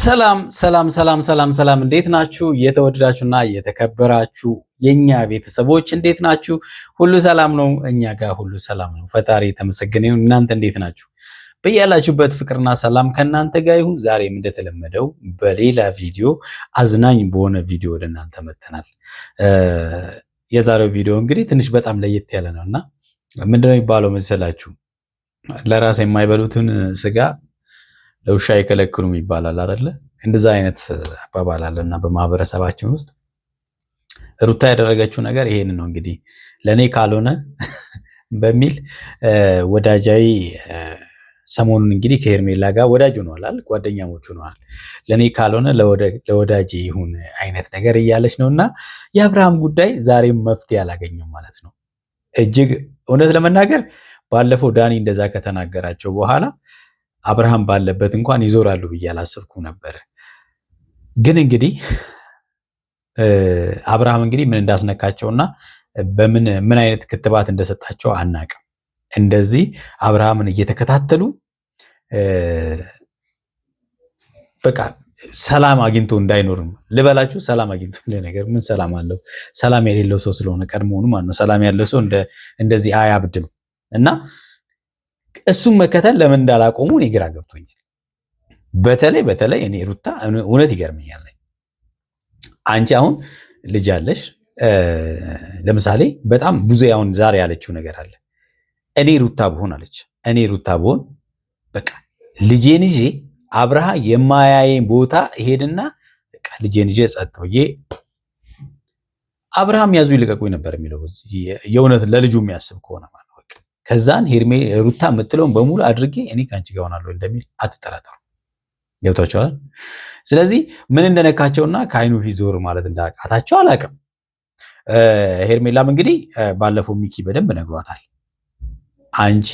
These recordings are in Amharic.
ሰላም ሰላም ሰላም ሰላም ሰላም እንዴት ናችሁ? የተወደዳችሁና የተከበራችሁ የኛ ቤተሰቦች እንዴት ናችሁ? ሁሉ ሰላም ነው? እኛ ጋር ሁሉ ሰላም ነው። ፈጣሪ የተመሰገነ ይሁን። እናንተ እንዴት ናችሁ? በያላችሁበት ፍቅርና ሰላም ከእናንተ ጋር ይሁን። ዛሬም እንደተለመደው በሌላ ቪዲዮ አዝናኝ በሆነ ቪዲዮ ወደ እናንተ መጥተናል። የዛሬው ቪዲዮ እንግዲህ ትንሽ በጣም ለየት ያለ ነውና ምንድነው የሚባለው መሰላችሁ? ለራስ የማይበሉትን ስጋ ለውሻ አይከለክሉም ይባላል አይደለ? እንደዛ አይነት አባባል አለና በማህበረሰባችን ውስጥ ሩታ ያደረገችው ነገር ይሄን ነው። እንግዲህ ለኔ ካልሆነ በሚል ወዳጃዊ ሰሞኑን እንግዲህ ከሄርሜላ ጋር ወዳጅ ሆኗል፣ ጓደኛሞች ሆኗል። ለኔ ካልሆነ ለወዳጄ ይሁን አይነት ነገር እያለች ነውና የአብርሃም ጉዳይ ዛሬም መፍትሄ አላገኘም ማለት ነው። እጅግ እውነት ለመናገር ባለፈው ዳኒ እንደዛ ከተናገራቸው በኋላ አብርሃም ባለበት እንኳን ይዞራሉ ብዬ አላሰብኩም ነበር። ግን እንግዲህ አብርሃም እንግዲህ ምን እንዳስነካቸውና ምን አይነት ክትባት እንደሰጣቸው አናቅም። እንደዚህ አብርሃምን እየተከታተሉ በቃ ሰላም አግኝቶ እንዳይኖርም ልበላችሁ። ሰላም አግኝቶ ነገር ምን ሰላም አለው? ሰላም የሌለው ሰው ስለሆነ ቀድሞውኑ ማለት ነው። ሰላም ያለው ሰው እንደዚህ አያብድም እና እሱም መከተል ለምን እንዳላቆሙ እኔ ግራ ገብቶኛል። በተለይ እኔ ሩታ እውነት ይገርመኛል። አንቺ አሁን ልጅ አለሽ። ለምሳሌ በጣም ብዙ አሁን ዛሬ ያለችው ነገር አለ። እኔ ሩታ ብሆን አለች። እኔ ሩታ ብሆን በቃ ልጄን ይዤ አብርሃ የማያየኝ ቦታ ሄድና በቃ ልጄን ይዤ ጸጥ ብዬ አብርሃም ያዙ ይልቀቁኝ ነበር የሚለው የእውነት ለልጁ የሚያስብ ከሆነ ማለት ነው። በቃ ከዛን ሩታ የምትለውን በሙሉ አድርጌ እኔ ካንቺ ጋር ሆናለሁ እንደሚል አትጠራጠሩ። ገብቷቸዋል። ስለዚህ ምን እንደነካቸውና ከአይኑ ፊት ዞር ማለት እንዳቃታቸው አላቅም። ሄርሜላም እንግዲህ ባለፈው ሚኪ በደንብ ነግሯታል። አንቺ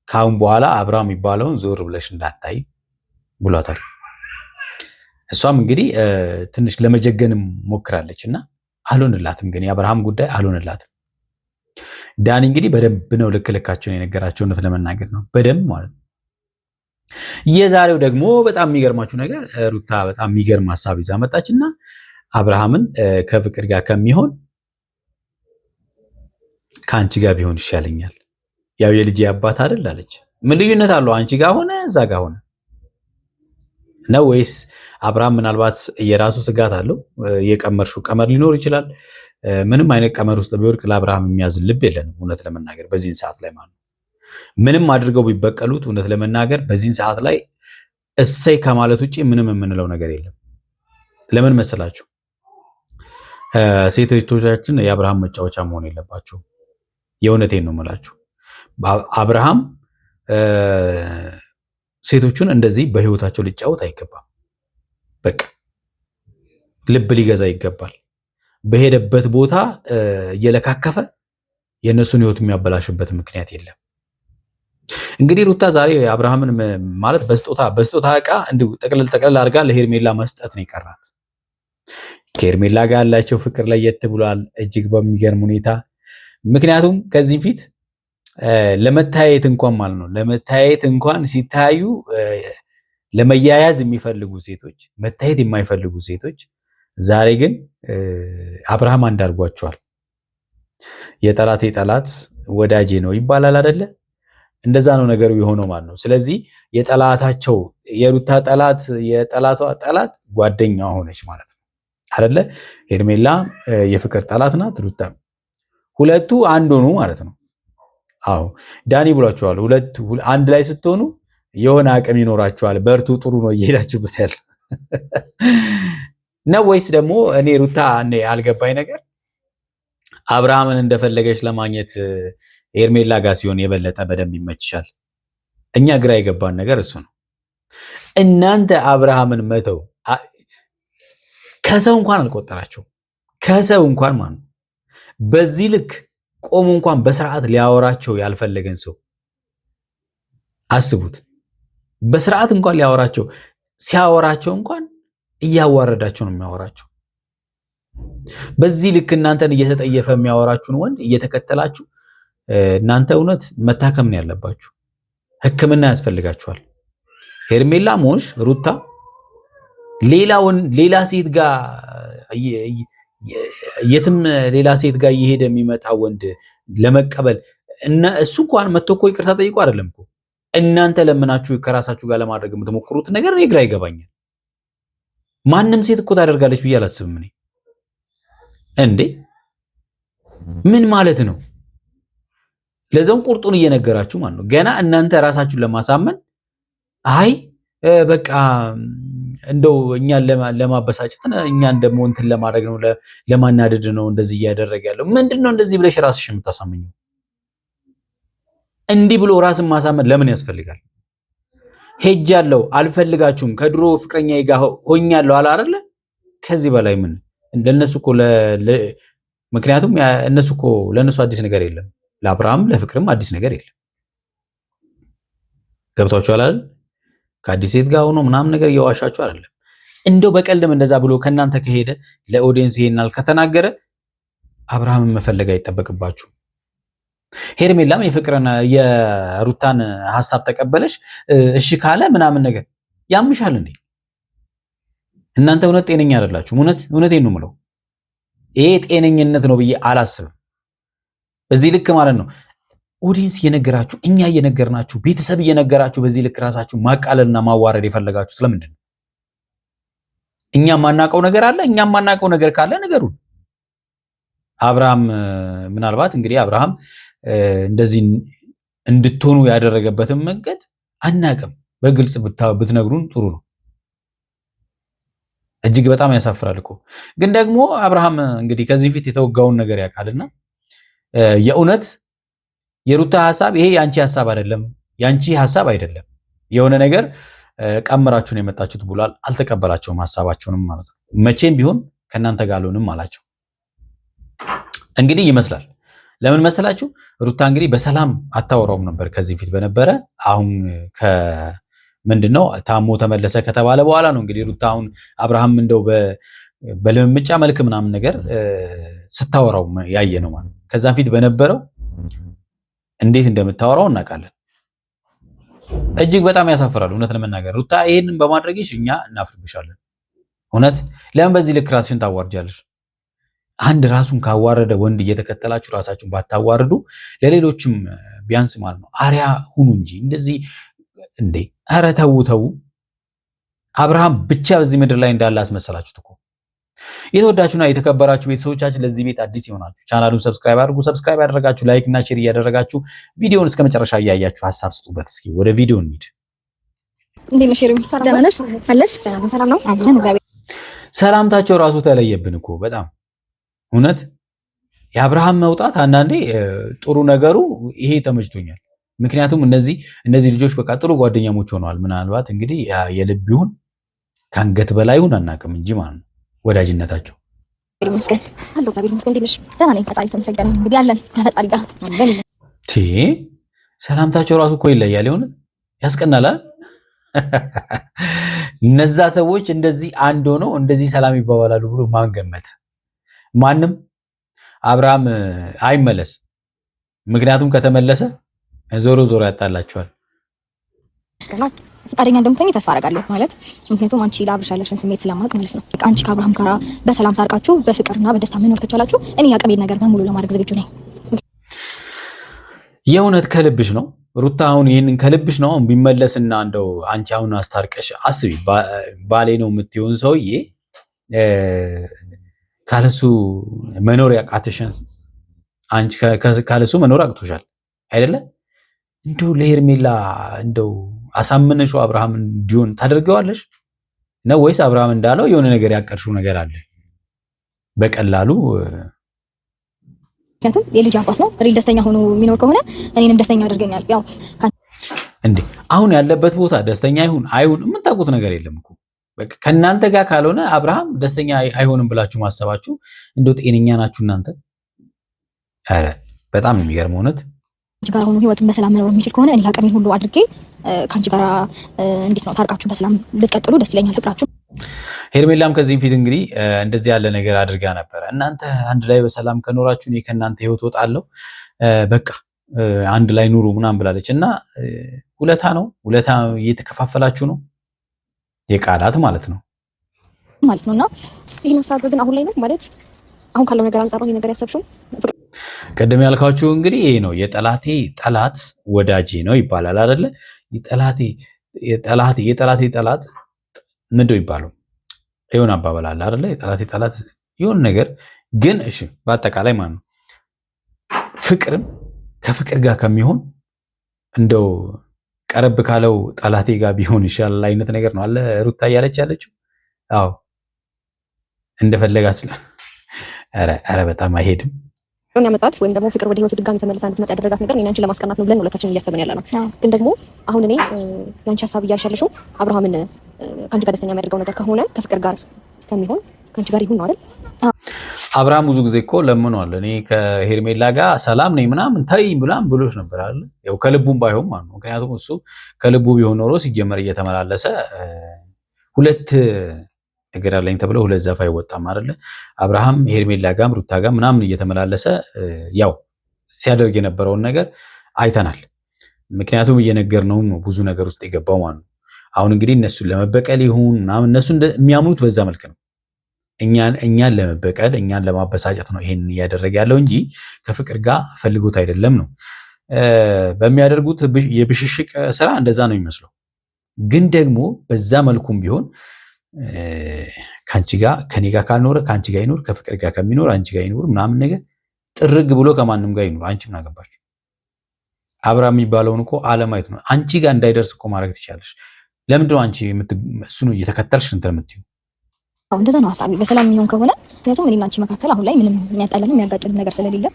ካሁን በኋላ አብርሃም የሚባለውን ዞር ብለሽ እንዳታይ ብሏታል። እሷም እንግዲህ ትንሽ ለመጀገንም ሞክራለች እና አልሆንላትም። ግን የአብርሃም ጉዳይ አልሆንላትም። ዳኒ እንግዲህ በደንብ ነው ልክልካቸውን የነገራቸው። እውነት ለመናገር ነው በደንብ ማለት ነው። የዛሬው ደግሞ በጣም የሚገርማችሁ ነገር ሩታ በጣም የሚገርም ሀሳብ ይዛ መጣችና አብርሃምን ከፍቅር ጋር ከሚሆን ከአንቺ ጋር ቢሆን ይሻለኛል። ያው የልጅ አባት አይደል አለች። ምን ልዩነት አለው? አንቺ ጋር ሆነ እዛ ጋር ሆነ ነው ወይስ አብርሃም ምናልባት የራሱ ስጋት አለው? የቀመርሽው ቀመር ሊኖር ይችላል። ምንም አይነት ቀመር ውስጥ ቢወርቅ ለአብርሃም የሚያዝን ልብ የለንም። እውነት ለመናገር በዚህን ሰዓት ላይ ማለት ነው ምንም አድርገው ቢበቀሉት እውነት ለመናገር በዚህን ሰዓት ላይ እሰይ ከማለት ውጪ ምንም የምንለው ነገር የለም። ለምን መሰላችሁ? ሴት እህቶቻችን የአብርሃም መጫወቻ መሆን የለባቸው። የእውነቴን ነው የምላችሁ። አብርሃም ሴቶቹን እንደዚህ በህይወታቸው ሊጫወት አይገባም። በቃ ልብ ሊገዛ ይገባል። በሄደበት ቦታ እየለካከፈ የእነሱን ህይወት የሚያበላሽበት ምክንያት የለም። እንግዲህ ሩታ ዛሬ አብርሃምን ማለት በስጦታ ዕቃ እንዲሁ ጠቅለል አድርጋ ለሄርሜላ መስጠት ነው የቀራት። ከሄርሜላ ጋር ያላቸው ፍቅር ለየት ብሏል እጅግ በሚገርም ሁኔታ። ምክንያቱም ከዚህም ፊት ለመታየት እንኳን ማለት ነው ለመታየት እንኳን ሲታዩ ለመያያዝ የሚፈልጉ ሴቶች፣ መታየት የማይፈልጉ ሴቶች ዛሬ ግን አብርሃም አንዳርጓቸዋል። የጠላት ወዳጄ ነው ይባላል አይደለ? እንደዛ ነው ነገሩ የሆነው ማለት ነው። ስለዚህ የጠላታቸው የሩታ ጠላት የጠላቷ ጠላት ጓደኛ ሆነች ማለት ነው አይደለ? ሄርሜላ የፍቅር ጠላት ናት፣ ሩታ ሁለቱ አንድ ሆኑ ማለት ነው። አዎ ዳኒ ብሏቸዋል። ሁለቱ አንድ ላይ ስትሆኑ የሆነ አቅም ይኖራቸዋል። በርቱ፣ ጥሩ ነው እየሄዳችሁበት ያለ ነው ወይስ ደግሞ እኔ ሩታ አልገባኝ ነገር አብርሃምን እንደፈለገች ለማግኘት ሄርሜላ ጋር ሲሆን የበለጠ በደንብ ይመችሻል። እኛ ግራ የገባን ነገር እሱ ነው። እናንተ አብርሃምን መተው ከሰው እንኳን አልቆጠራቸው። ከሰው እንኳን ማለት በዚህ ልክ ቆሙ እንኳን በስርዓት ሊያወራቸው ያልፈለገን ሰው አስቡት። በስርዓት እንኳን ሊያወራቸው ሲያወራቸው እንኳን እያዋረዳቸው ነው የሚያወራቸው። በዚህ ልክ እናንተን እየተጠየፈ የሚያወራችሁን ወንድ እየተከተላችሁ እናንተ እውነት መታከም ነው ያለባችሁ። ሕክምና ያስፈልጋችኋል። ሄርሜላ ሞሽ ሩታ ሌላ ሴት ጋር የትም ሌላ ሴት ጋር እየሄደ የሚመጣ ወንድ ለመቀበል እሱ እንኳን መጥቶ እኮ ይቅርታ ጠይቆ አይደለም እኮ እናንተ ለምናችሁ ከራሳችሁ ጋር ለማድረግ የምትሞክሩት ነገር እኔ ግራ ይገባኛል። ማንም ሴት እኮ ታደርጋለች ብዬ አላስብም እኔ። እንዴ ምን ማለት ነው? ለዛውም ቁርጡን እየነገራችሁ ማለት ነው። ገና እናንተ ራሳችሁን ለማሳመን አይ በቃ እንደው እኛን ለማበሳጨት እኛን ደግሞ እንትን ለማድረግ ነው ለማናደድ ነው እንደዚህ እያደረገ ያለው። ምንድነው እንደዚህ ብለሽ ራስሽ የምታሳመኘው? እንዲህ ብሎ ራስን ማሳመን ለምን ያስፈልጋል? ሄጃለሁ፣ አልፈልጋችሁም፣ ከድሮ ፍቅረኛዬ ጋር ሆኛለሁ አለ አይደለ? ከዚህ በላይ ምን እንደነሱ እኮ ምክንያቱም እነሱ እኮ ለነሱ አዲስ ነገር የለም። ለአብርሃም ለፍቅርም አዲስ ነገር የለም። ገብቷችኋል አይደል? ከአዲስ ሴት ጋር ሆኖ ምናምን ነገር እየዋሻችሁ አይደለም። እንደው በቀልድም እንደዛ ብሎ ከእናንተ ከሄደ ለኦዲየንስ ይሄናል ከተናገረ አብርሃምን መፈለግ አይጠበቅባችሁ። ሄርሜላም የፍቅርን የሩታን ሐሳብ ተቀበለሽ እሺ ካለ ምናምን ነገር ያምሻል እንዴ? እናንተ እውነት ጤነኛ አይደላችሁም። እውነቴን ነው የምለው። ይሄ ጤነኝነት ነው ብዬ አላስብም። በዚህ ልክ ማለት ነው ኦዲየንስ እየነገራችሁ እኛ እየነገርናችሁ ቤተሰብ እየነገራችሁ በዚህ ልክ ራሳችሁ ማቃለልና ማዋረድ የፈለጋችሁት ለምንድን ነው? እኛ ማናቀው ነገር አለ። እኛ ማናቀው ነገር ካለ ነገሩን አብርሃም ምናልባት እንግዲህ አብርሃም እንደዚህ እንድትሆኑ ያደረገበትን መንገድ አናቅም። በግልጽ ብትነግሩን ጥሩ ነው። እጅግ በጣም ያሳፍራል እኮ። ግን ደግሞ አብርሃም እንግዲህ ከዚህ ፊት የተወጋውን ነገር ያውቃልና የእውነት የሩታ ሐሳብ ይሄ ያንቺ ሐሳብ አይደለም፣ ያንቺ ሐሳብ አይደለም፣ የሆነ ነገር ቀምራችሁን የመጣችሁት ብሏል። አልተቀበላቸውም ሐሳባቸውንም ማለት ነው። መቼም ቢሆን ከእናንተ ጋር አልሆንም አላቸው። እንግዲህ ይመስላል ለምን መሰላችሁ? ሩታ እንግዲህ በሰላም አታወራውም ነበር ከዚህ ፊት በነበረ። አሁን ምንድነው ታሞ ተመለሰ ከተባለ በኋላ ነው እንግዲህ ሩታ አሁን አብርሃም እንደው በልምምጫ መልክ ምናምን ነገር ስታወራው ያየ ነው ማለት ነው። ከዛ ፊት በነበረው እንዴት እንደምታወራው እናውቃለን። እጅግ በጣም ያሳፍራል እውነት ለመናገር ሩታ ይሄንን በማድረግሽ እኛ እናፍርብሻለን። እውነት ለምን በዚህ ልክ ራስሽን ታዋርጃለሽ? አንድ ራሱን ካዋረደ ወንድ እየተከተላችሁ ራሳችሁን ባታዋርዱ ለሌሎችም ቢያንስ ማለት ነው አሪያ ሁኑ እንጂ እንደዚህ እንዴ! ኧረ ተው። አብርሃም ብቻ በዚህ ምድር ላይ እንዳለ አስመሰላችሁት እኮ። የተወዳችሁና የተከበራችሁ ቤተሰቦቻችን ለዚህ ቤት አዲስ ይሆናችሁ ቻናሉን ሰብስክራይብ አድርጉ። ሰብስክራይብ ያደረጋችሁ ላይክ እና ሼር እያደረጋችሁ ቪዲዮውን እስከ መጨረሻ እያያችሁ ሐሳብ ስጡበት። እስኪ ወደ ቪዲዮ እንሂድ። ሰላምታቸው ራሱ ተለየብን እኮ በጣም እውነት። የአብርሃም መውጣት አንዳንዴ ጥሩ ነገሩ ይሄ ተመችቶኛል። ምክንያቱም እነዚህ ልጆች በቃ ጥሩ ጓደኛሞች ሆነዋል። ምናልባት እንግዲህ የልብ ይሁን ከአንገት በላይ ይሁን አናውቅም እንጂ ማለት ነው ወዳጅነታቸው። ሰላምታቸው ራሱ እኮ ይለያል። የሆነ ያስቀናላል። እነዛ ሰዎች እንደዚህ አንድ ሆነው እንደዚህ ሰላም ይባባላሉ ብሎ ማን ገመተ? ማንም። አብርሃም አይመለስ። ምክንያቱም ከተመለሰ ዞሮ ያጣላቸዋል። ፈቃደኛ እንደምትሆኚ ተስፋ አደርጋለሁ ማለት ምክንያቱም አንቺ ለአብርሽ ያለሽን ስሜት ስለማውቅ ማለት ነው። አንቺ ከአብርሃም ጋር በሰላም ታርቃችሁ በፍቅርና በደስታ መኖር ከቻላችሁ እኔ ያቀቤን ነገር በሙሉ ለማድረግ ዝግጁ ነኝ። የእውነት ከልብሽ ነው ሩታ? አሁን ይህንን ከልብሽ ነው? ቢመለስና እንደው አንቺ አሁን አስታርቀሽ አስቢ። ባሌ ነው የምትሆን ሰውዬ ካለሱ መኖር ያቃተሽን አንቺ ካለሱ መኖር አቅቶሻል አይደለ? እንደው ለሄርሜላ እንደው አሳምነሽው አብርሃም እንዲሆን ታደርገዋለሽ ነው ወይስ አብርሃም እንዳለው የሆነ ነገር ያቀርሽው ነገር አለ በቀላሉ? ምክንያቱም የልጅ አባት ነው። ሪል ደስተኛ ሆኖ የሚኖር ከሆነ እኔንም ደስተኛ ያደርገኛል። ያው እንዴ አሁን ያለበት ቦታ ደስተኛ ይሁን አይሁን የምታውቁት ነገር የለም እኮ። በቃ ከእናንተ ጋር ካልሆነ አብርሃም ደስተኛ አይሆንም ብላችሁ ማሰባችሁ እንደው ጤነኛ ናችሁ እናንተ? አረ በጣም የሚገርም እውነት። አንቺ ጋር ሆኖ ህይወቱን በሰላም መኖር የሚችል ከሆነ እኔ አቅሜን ሁሉ አድርጌ ከአንቺ ጋር እንዴት ነው ታርቃችሁ በሰላም ብትቀጥሉ ደስ ይለኛል ፍቅራችሁ። ሄርሜላም ከዚህም ፊት እንግዲህ እንደዚህ ያለ ነገር አድርጋ ነበረ። እናንተ አንድ ላይ በሰላም ከኖራችሁ እኔ ከእናንተ ህይወት ወጣለሁ፣ በቃ አንድ ላይ ኑሩ ምናምን ብላለች። እና ውለታ እየተከፋፈላችሁ ነው፣ የቃላት ማለት ነው። ማለት ነውና ይሄን ሀሳብ ግን አሁን ላይ ነው ማለት አሁን ካለው ነገር አንፃር ነው ይሄ ነገር ያሰብሽው? ቀደም ያልኳችሁ እንግዲህ ይሄ ነው የጠላቴ ጠላት ወዳጄ ነው ይባላል አይደለ? የጠላቴ ጠላት ምንድነው ይባላል? ይሁን አባባል አለ አይደለ? የጠላቴ ጠላት ይሁን ነገር ግን እሺ፣ በአጠቃላይ ማለት ነው ፍቅርም ከፍቅር ጋር ከሚሆን እንደው ቀረብ ካለው ጠላቴ ጋር ቢሆን ይሻላል አይነት ነገር ነው አለ ሩታ እያለች ያለችው። አዎ እንደፈለጋ ስለ ኧረ በጣም አይሄድም ያመጣት ወይም ደግሞ ፍቅር ወደ ህይወቱ ድጋሚ ተመልሳ እንድትመጣ ያደረጋት ነገር እኔን አንቺን ለማስቀናት ነው ብለን ሁለታችን እያሰብን ያለ ነው። ግን ደግሞ አሁን እኔ ያንቺ ሀሳብ እያልሻለሽው አብርሃምን ከአንቺ ጋር ደስተኛ የሚያደርገው ነገር ከሆነ ከፍቅር ጋር ከሚሆን ከአንቺ ጋር ይሁን ነው አይደል? አብርሃም ብዙ ጊዜ እኮ ለምኗል። እኔ ከሄርሜላ ጋር ሰላም ነኝ ምናምን ተይ ምናምን ብሎች ነበር አለ። ያው ከልቡም ባይሆን ማለት ነው። ምክንያቱም እሱ ከልቡ ቢሆን ኖሮ ሲጀመር እየተመላለሰ ሁለት እግር አለኝ ተብሎ ሁለት ዛፍ አይወጣም አይደለ? አብርሃም ሄርሜላ ጋም ሩታ ጋም ምናምን እየተመላለሰ ያው ሲያደርግ የነበረውን ነገር አይተናል። ምክንያቱም እየነገርነው ነው ብዙ ነገር ውስጥ የገባው ማለት ነው። አሁን እንግዲህ እነሱን ለመበቀል ይሁን ምናምን እነሱ የሚያምኑት በዛ መልክ ነው። እኛን ለመበቀል እኛን ለማበሳጨት ነው ይሄን እያደረገ ያለው እንጂ ከፍቅር ጋር ፈልጎት አይደለም ነው። በሚያደርጉት የብሽሽቅ ስራ እንደዛ ነው የሚመስለው። ግን ደግሞ በዛ መልኩም ቢሆን ከአንቺ ጋር ከኔ ጋር ካልኖረ ከአንቺ ጋር ይኖር፣ ከፍቅር ጋር ከሚኖር አንቺ ጋር ይኖር ምናምን ነገር ጥርግ ብሎ ከማንም ጋር ይኖር። አንቺ ምን አገባሽ? አብርሃም የሚባለውን እኮ አለማየት ነው። አንቺ ጋር እንዳይደርስ እኮ ማድረግ ትችላለሽ። ለምንድነው አንቺ እሱን እየተከተልሽ እንትን የምትይው? እንደዛ ነው ሀሳቢ። በሰላም የሚሆን ከሆነ ምክንያቱም እኔና አንቺ መካከል አሁን ላይ ምንም የሚያጣለን የሚያጋጭን ነገር ስለሌለ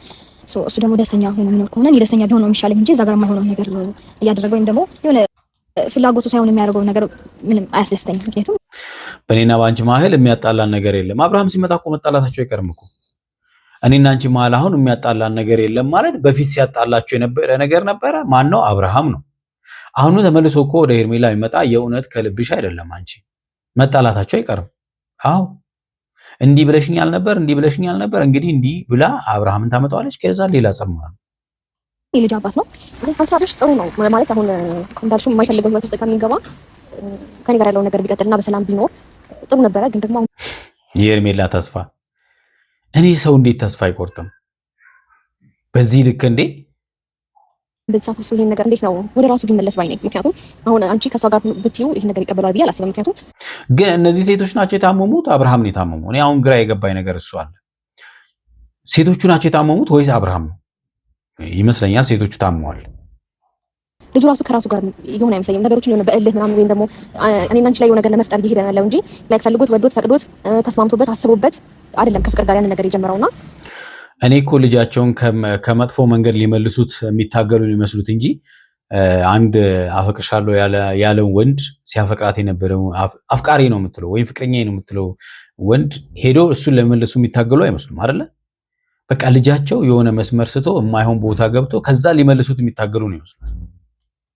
እሱ ደግሞ ደስተኛ ሆኖ የሚኖር ከሆነ እኔ ደስተኛ ቢሆን ነው የሚሻለኝ እንጂ እዛ ጋር የማይሆነው ነገር እያደረገ ወይም ደግሞ የሆነ ፍላጎቱ ሳይሆን የሚያደርገው ነገር ምንም አያስደስተኝም። ምክንያቱም በእኔና በአንቺ መሀል የሚያጣላን ነገር የለም። አብርሃም ሲመጣ እኮ መጣላታቸው አይቀርም እኮ። እኔና አንቺ መሀል አሁን የሚያጣላን ነገር የለም ማለት በፊት ሲያጣላቸው የነበረ ነገር ነበረ። ማን ነው? አብርሃም ነው። አሁኑ ተመልሶ እኮ ወደ ሄርሜላ የሚመጣ የእውነት ከልብሽ አይደለም አንቺ። መጣላታቸው አይቀርም። አዎ እንዲህ ብለሽኛል ነበር እንግዲህ እንዲህ ብላ አብርሃምን ታመጣዋለች። ከዛ ሌላ ጸማ ነው። የልጅ አባት ነው። ሀሳብሽ ጥሩ ነው ማለት አሁን እንዳልሽው የማይፈልገው ህይወት ውስጥ ከሚገባ ከኔ ጋር ያለው ነገር ቢቀጥልና በሰላም ቢኖር ጥሩ ነበረ። ግን ደግሞ የሄርሜላ ተስፋ እኔ ሰው እንዴት ተስፋ አይቆርጥም በዚህ ልክ እንዴ? በዛት እሱ ይሄን ነገር እንዴት ነው ወደ ራሱ ቢመለስ ባይ ነኝ። ምክንያቱም አሁን አንቺ ከሷ ጋር ብትዩ ይሄን ነገር ይቀበላል ብዬ አላስብም። ምክንያቱም ግን እነዚህ ሴቶች ናቸው የታመሙት፣ አብርሃም ነው የታመመው? እኔ አሁን ግራ የገባኝ ነገር እሱ አለ። ሴቶቹ ናቸው የታመሙት ወይስ አብርሃም ነው? ይመስለኛል ሴቶቹ ታመዋል። ልጁ ራሱ ከራሱ ጋር የሆነ አይመስለኝም። ነገሮችን የሆነ በእልህ ምናምን ወይም ደግሞ እኔና አንቺ ላይ የሆነ ነገር ለመፍጠር እየሄደ ነው እንጂ ላይክ ፈልጎት ወዶት ፈቅዶት ተስማምቶበት አስቦበት አይደለም ከፍቅር ጋር ያንን ነገር የጀመረውና እኔ እኮ ልጃቸውን ከመጥፎ መንገድ ሊመልሱት የሚታገሉ ሊመስሉት እንጂ አንድ አፈቅርሻለሁ ያለው ወንድ ሲያፈቅራት የነበረው አፍቃሪ ነው የምትለው ወይም ፍቅረኛ ነው የምትለው ወንድ ሄዶ እሱን ለመመለሱ የሚታገሉ አይመስሉም አይደለ? በቃ ልጃቸው የሆነ መስመር ስቶ የማይሆን ቦታ ገብቶ ከዛ ሊመልሱት የሚታገሉ ነው ይመስሉት።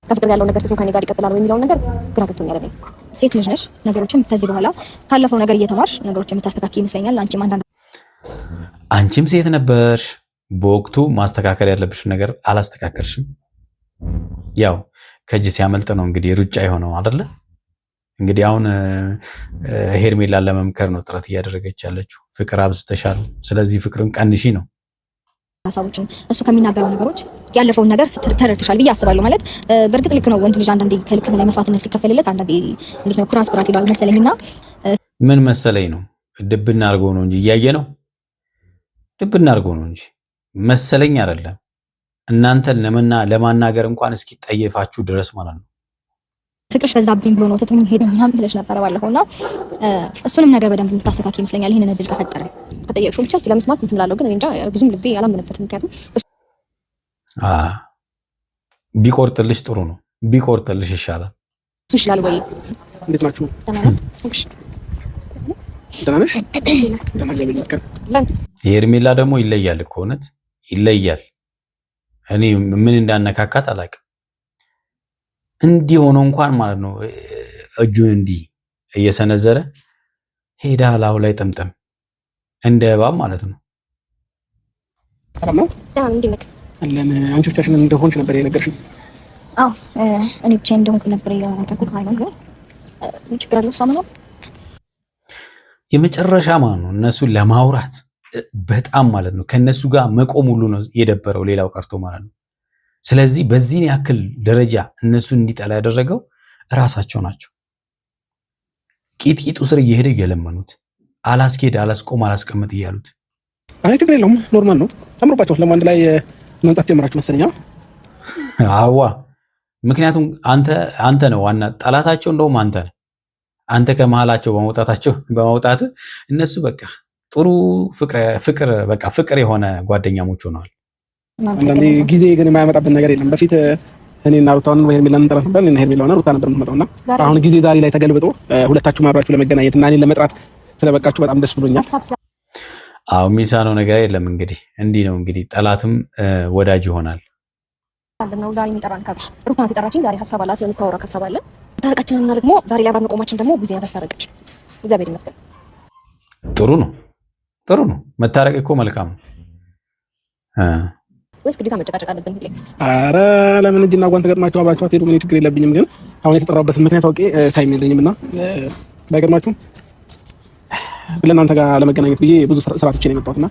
ከፍቅር ያለው ነገር ትቶ ከኔ ጋር ይቀጥላል የሚለው ነገር ግራ ገብቶኛል። እኔ ሴት ልጅ ነሽ፣ ነገሮችን ከዚህ በኋላ ካለፈው ነገር እየተማርሽ ነገሮችን የምታስተካክል ይመስለኛል። አንቺም ሴት ነበርሽ፣ በወቅቱ ማስተካከል ያለብሽ ነገር አላስተካከልሽም። ያው ከእጅ ሲያመልጥ ነው እንግዲህ ሩጫ የሆነው አይደለ? እንግዲህ አሁን ሄርሜላን ለመምከር ነው ጥረት እያደረገች ያለችው። ፍቅር አብዝተሻል፣ ስለዚህ ፍቅርን ቀንሺ ነው ሀሳቦችን እሱ ከሚናገረው ነገሮች ያለፈውን ነገር ተረድተሻል ብዬ አስባለሁ። ማለት በእርግጥ ልክ ነው፣ ወንድ ልጅ አንዳንዴ ከልክ በላይ መስዋዕትነት ሲከፈልለት አንዳንዴ እንዴት ነው ኩራት ይላል መሰለኝና ምን መሰለኝ ነው ድብና አድርጎ ነው እንጂ እያየ ነው ድብና አድርጎ ነው እንጂ መሰለኝ አይደለም። እናንተን ለማናገር እንኳን እስኪ ጠየፋችሁ ድረስ ማለት ነው። ፍቅርሽ በዛብኝ ብሎ ነው ትቶኝ ሄደ ምናምን ብለሽ ነበር ባለፈውና እሱንም ነገር በደንብ የምታስተካክል ይመስለኛል። ይሄንን እድል ከፈጠረ ከጠየቅሽው ብቻ ስለመስማት እንትን እላለሁ፣ ግን እንጃ ብዙም ልቤ አላመነበትም። ምክንያቱም ቢቆርጥልሽ ጥሩ ነው፣ ቢቆርጥልሽ ይሻላል። እሱ ይችላል ወይ? እንዴት ናችሁ? ሄርሜላ ደግሞ ይለያል እኮ እውነት ይለያል። እኔ ምን እንዳነካካት አላውቅም። እንዲህ ሆኖ እንኳን ማለት ነው እጁን እንዲህ እየሰነዘረ ሄዳ ላው ላይ ጠምጠም እንደ እባብ ማለት ነው። አንቺ ብቻሽን እንደሆንሽ ነበር የነገርሽኝ? አዎ እኔ ብቻዬን እንደሆንኩ ነበር የነገርኩህ። ግን ችግር አለው እሷ መኖር የመጨረሻ ማን ነው እነሱን ለማውራት በጣም ማለት ነው ከነሱ ጋር መቆም ሁሉ ነው የደበረው፣ ሌላው ቀርቶ ማለት ነው። ስለዚህ በዚህ ያክል ደረጃ እነሱን እንዲጠላ ያደረገው እራሳቸው ናቸው። ቂጡ ስር እየሄደ እየለመኑት አላስኬድ አላስቆም አላስቀምጥ እያሉት፣ አይ ችግር የለውም ኖርማል ነው። አምሮባቸው ለማንድ ላይ መምጣት ጀምራችሁ መሰለኛ። አዋ ምክንያቱም አንተ ነው ዋና ጠላታቸው፣ እንደውም አንተ ነህ። አንተ ከመሃላቸው በመውጣት እነሱ በቃ ጥሩ ፍቅር በቃ ፍቅር የሆነ ጓደኛሞች ሆነዋል። አንዳንዴ ጊዜ ግን የማያመጣብን ነገር የለም። በፊት እኔና ሩታውን ወይ ሄርሜላን እንጠራት ነበር፣ እኔና ሄርሜላውን ሩታ ነበር የምትመጣውና አሁን ጊዜ ዛሬ ላይ ተገልብጦ ሁለታችሁም አብራችሁ ለመገናኘት እና እኔን ለመጥራት ስለበቃችሁ በጣም ደስ ብሎኛል። አዎ የሚሳነው ነገር የለም። እንግዲህ እንዲህ ነው እንግዲህ ጠላትም ወዳጅ ይሆናል። አንደኛው ዛሬ የሚጠራን ካብሽ ሩታ ተጠራችን ዛሬ ሐሳብ አላት የምታወራ ሐሳብ አለ። ታረቃችንና ደግሞ ዛሬ ላይ አብረን መቆማችን ደግሞ ብዙ ያታስተረቀች እግዚአብሔር ይመስገን። ጥሩ ነው። መታረቅ እኮ መልካም ነው። ወይስ ግዴታ መጨቃጨቅ አለብን ሁሌ? ኧረ ለምን እጅና ጓንት ገጥማችሁ አብራችሁ አትሄዱም? እኔ ችግር የለብኝም፣ ግን አሁን የተጠራሁበትን ምክንያት አውቄ ታይም የለኝም እና ባይገርማችሁም ለእናንተ ጋር ለመገናኘት ብዬ ብዙ ስራ ትቼ ነው የመጣሁትና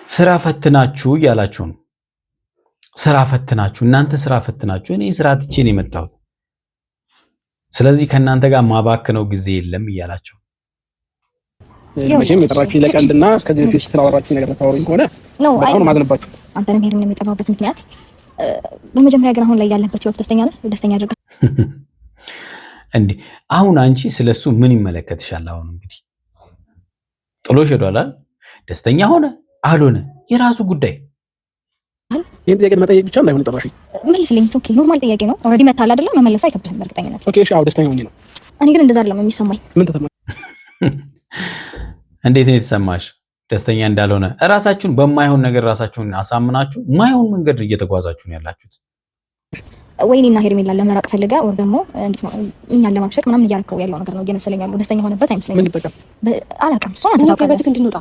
ስራ ፈትናችሁ እያላችሁ ነው። ስራ ፈትናችሁ እናንተ ስራ ፈትናችሁ እኔ ስራ ትቼ ነው የመጣሁት። ስለዚህ ከእናንተ ጋር ማባክነው ጊዜ የለም እያላችሁ መቼም የጠራችሁ ለቀልድና ከዚህ በፊት ስላወራችሁ ነገር ታወሩኝ ከሆነ በጣም ነው ማዝነባችሁ። አንተንም ሄድን የምጠራበት ምክንያት በመጀመሪያ ግን አሁን ላይ ያለበት ህይወት ደስተኛ ነህ? ደስተኛ አድርጋ እንዴ አሁን አንቺ ስለሱ ምን ይመለከትሻል? አሁን እንግዲህ ጥሎሽ ሄዷል። ደስተኛ ሆነ አልሆነ የራሱ ጉዳይ። ይሄን ጥያቄ መጠየቅ ብቻ እንዳይሆን ጠራሽኝ። መልስልኝ። ኦኬ ኖርማል ጥያቄ ነው። ኦልሬዲ መታል አይደለም መመለስ አይከብድም በእርግጠኝነት። ኦኬ እሺ፣ አዎ ደስተኛ ሆኜ ነው። እኔ ግን እንደዛ አይደለም የሚሰማኝ። ምን ተሰማሽ? እንዴት ነው የተሰማሽ? ደስተኛ እንዳልሆነ እራሳችሁን በማይሆን ነገር ራሳችሁን አሳምናችሁ ማይሆን መንገድ እየተጓዛችሁ ነው ያላችሁት። ወይኔና ሄርሜላን ለመራቅ ፈልጋ ወይ ደግሞ እንዴት ነው እኛን ለማብሸቅ ምናምን እያረከው ያለው ነገር ነው እየመሰለኝ ያለው። ደስተኛ ሆነበት አይመስለኝም። ምን ይጠቀም አላውቅም። እሷ አንተ ታውቃለህ እንድንወጣ።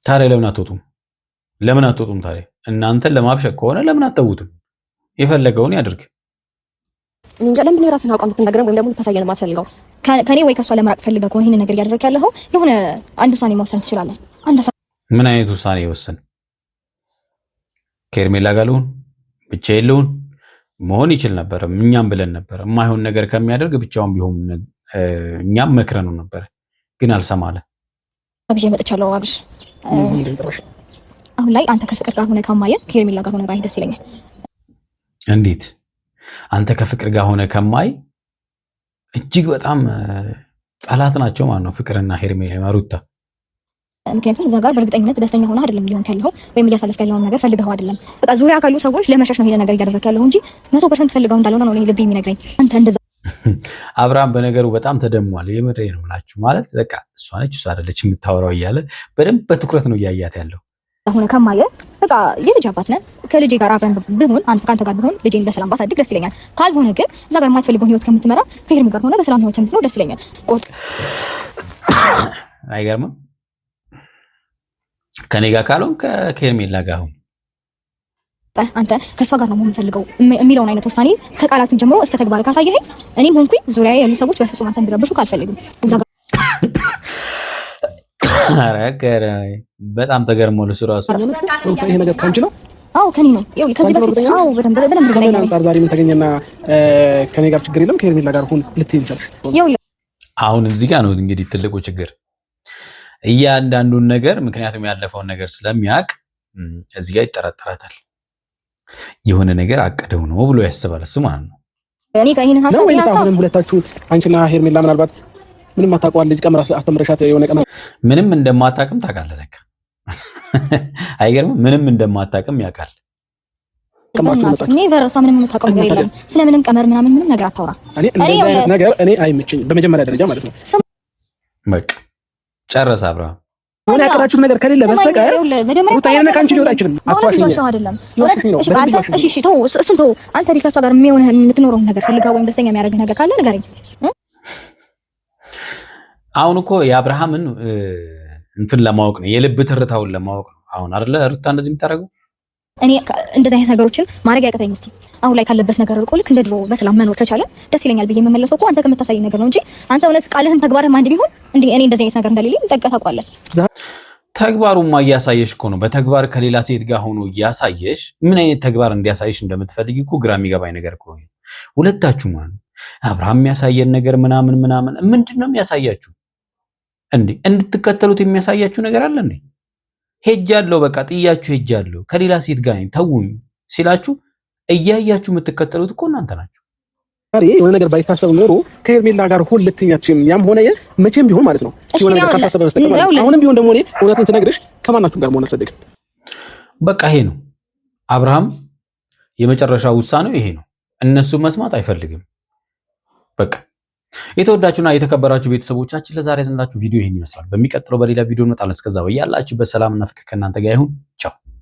ታዲያ ለምን አትወጡም? ለምን አትወጡም? ታዲያ እናንተን ለማብሸቅ ከሆነ ለምን አትተውቱም? የፈለገውን ያድርግ። እንጃ ለምን የራስን አቋም ልትነግረን ወይም ደግሞ ልታሳየን ማትፈልገው ከኔ ወይ ከሷ ለመራቅ ፈልጋ ከሆነ ይሄን ነገር እያደረክ ያለው የሆነ አንድ ውሳኔ መወሰን ትችላለህ። ምን አይነት ውሳኔ ይወሰን? ከሄርሜላ ጋር ልሁን ብቻዬን ልሁን መሆን ይችል ነበር። እኛም ብለን ነበር የማይሆን ነገር ከሚያደርግ ብቻውን ቢሆን እኛም መክረነው ነበር፣ ግን አልሰማለ። አብዬ መጥቻለሁ። አብሽ አሁን ላይ አንተ ከፍቅር ጋር ሆነ ከማየ ከሄርሜላ ጋር ሆነ ባይ ደስ ይለኛል። እንዴት? አንተ ከፍቅር ጋር ሆነ ከማይ እጅግ በጣም ጠላት ናቸው ማለት ነው ፍቅርና ሄርሜላ ሩታ። ምክንያቱም እዛ ጋር በእርግጠኝነት ደስተኛ ሆነ አይደለም ሊሆን ያለው ወይም እያሳለፍክ ያለውን ነገር ፈልገው አይደለም። በቃ ዙሪያ ካሉ ሰዎች ለመሸሽ ነው ይሄን ነገር እያደረክ ያለው እንጂ 100% ፈልገው እንዳልሆነ ነው ልብ የሚነግረኝ። አንተ እንደዛ አብርሃም በነገሩ በጣም ተደሟል። የምሬ ነው የምላችሁ። ማለት በቃ እሷ ነች እሷ አይደለች የምታወራው እያለ በደንብ በትኩረት ነው እያያት ያለው። አሁን ከማየ በቃ የልጅ አባት ነን። ከልጄ ጋር አብረን ብሆን አንተ ካንተ ጋር ብሆን ልጄን በሰላም ባሳድግ ደስ ይለኛል። ካልሆነ ግን እዛ ጋር የማትፈልገውን ህይወት ከምትመራ ከሄርሜላ ጋር ሆነ በሰላም ህይወት የምትኖር ደስ ይለኛል። አይገርምም? ከኔ ጋር ካልሆን ከሄርሜላ ጋር አሁን አንተ ከሷ ጋር ነው የምፈልገው የሚለውን አይነት ውሳኔ ከቃላትን ጀምሮ እስከ ተግባር ካሳየኸኝ እኔም ሆንኩኝ ዙሪያ ያሉ ሰዎች በፍጹም አንተ እንዲረብሹ ካልፈልግም እዛ ጋር አረከረ በጣም ተገርሞ ልሱ ራሱ ይሄ ነገር ካንቺ ነው? አዎ ከኔ ነው። ይኸውልህ ከዚህ በፊት አዎ በደንብ ገናኝ ነው። ዛሬ ምን ተገኘና ከኔ ጋር ችግር የለም ከሄርሜላ ጋር ሁን ልትይ ይችላል። ይኸውልህ አሁን እዚህ ጋር ነው እንግዲህ ትልቁ ችግር። እያንዳንዱን ነገር ምክንያቱም ያለፈውን ነገር ስለሚያውቅ እዚህ ጋር ይጠራጠራታል። የሆነ ነገር አቅደው ነው ብሎ ያስባል እሱ ማለት ነው። እኔ ከይሄን ሐሳብ አሁንም ሁለታችሁ አንቺና ሄርሜላ ምናልባት ምንም አታውቀዋል ልጅ ቀመራ አስተምረሻት የሆነ ቀመራ ምንም እንደማታውቅም ታውቃለህ ለካ። አይገርምም? ምንም እንደማታውቅም ያውቃል። ኔቨር እሷ ምንም የምታውቀው ነገር የለም። ስለምንም ቀመር ምናምን ምንም ነገር አታውራ። እኔ ነገር እኔ አይመቸኝም በመጀመሪያ ደረጃ ማለት ነው። በቃ ጨረሰ አብርሃም። ሆነ ያቀራችሁት ነገር ከሌለ በስተቀር ሩታ ይሄን ካንቺ ሊወጣ አይችልም። አትዋሽኝ አይደለም። እሺ ተው እሱን ተው። አንተ ከሷ ጋር የሚሆን የምትኖረው ነገር ፈልጋ ወይም ደስተኛ የሚያደርግ ነገር ካለ ንገረኝ። አሁን እኮ የአብርሃምን እንትን ለማወቅ ነው፣ የልብ ትርታውን ለማወቅ ነው። አሁን አይደለ ሩታ እንደዚህ የምታደርገው እኔ እንደዚህ አይነት ነገሮችን ማድረግ ያቀተኝ እስቲ አሁን ላይ ካለበት ነገር ርቆ ልክ እንደ ድሮ በሰላም መኖር ከቻለ ደስ ይለኛል ብዬ የምመለሰው እኮ አንተ ከምታሳየኝ ነገር ነው እንጂ አንተ እውነት ቃልህም ተግባርህም አንድ ቢሆን እንዴ እኔ እንደዚህ አይነት ነገር እንደሌለኝ ጠንቀህ ታውቃለህ። ተግባሩማ እያሳየሽ እኮ ነው። በተግባር ከሌላ ሴት ጋር ሆኖ እያሳየሽ ምን አይነት ተግባር እንዲያሳይሽ እንደምትፈልጊ እኮ ግራ የሚገባኝ ነገር እኮ ነው። ሁለታችሁ ማለት አብርሃም የሚያሳየን ነገር ምናምን ምንድነው የሚያሳያችሁ እንዴ? እንድትከተሉት የሚያሳያችሁ ነገር አለ እንዴ? ሄጃለሁ በቃ ጥያችሁ ሄጃለሁ ከሌላ ሴት ጋር ተውኝ ሲላችሁ እያያችሁ የምትከተሉት እኮ እናንተ ናችሁ። ዛሬ የሆነ ነገር ባይታሰብ ኖሮ ከሄርሜላ ጋር ሁለተኛችን ያም ሆነ መቼም ቢሆን ማለት ነው የሆነ ነገር ካታሰበ በስተቀር አሁንም ቢሆን ደግሞ እኔ እውነቱን ስነግርሽ ከማናችሁም ጋር መሆን አልፈልግም። በቃ ይሄ ነው አብርሃም የመጨረሻ ውሳኔው ይሄ ነው። እነሱ መስማት አይፈልግም። በቃ የተወዳችሁና የተከበራችሁ ቤተሰቦቻችን ለዛሬ ያዝንላችሁ ቪዲዮ ይሄን ይመስላል። በሚቀጥለው በሌላ ቪዲዮ እንመጣለን። እስከዛ በያላችሁበት ሰላምና ፍቅር ከእናንተ ጋር ይሁን። ቻው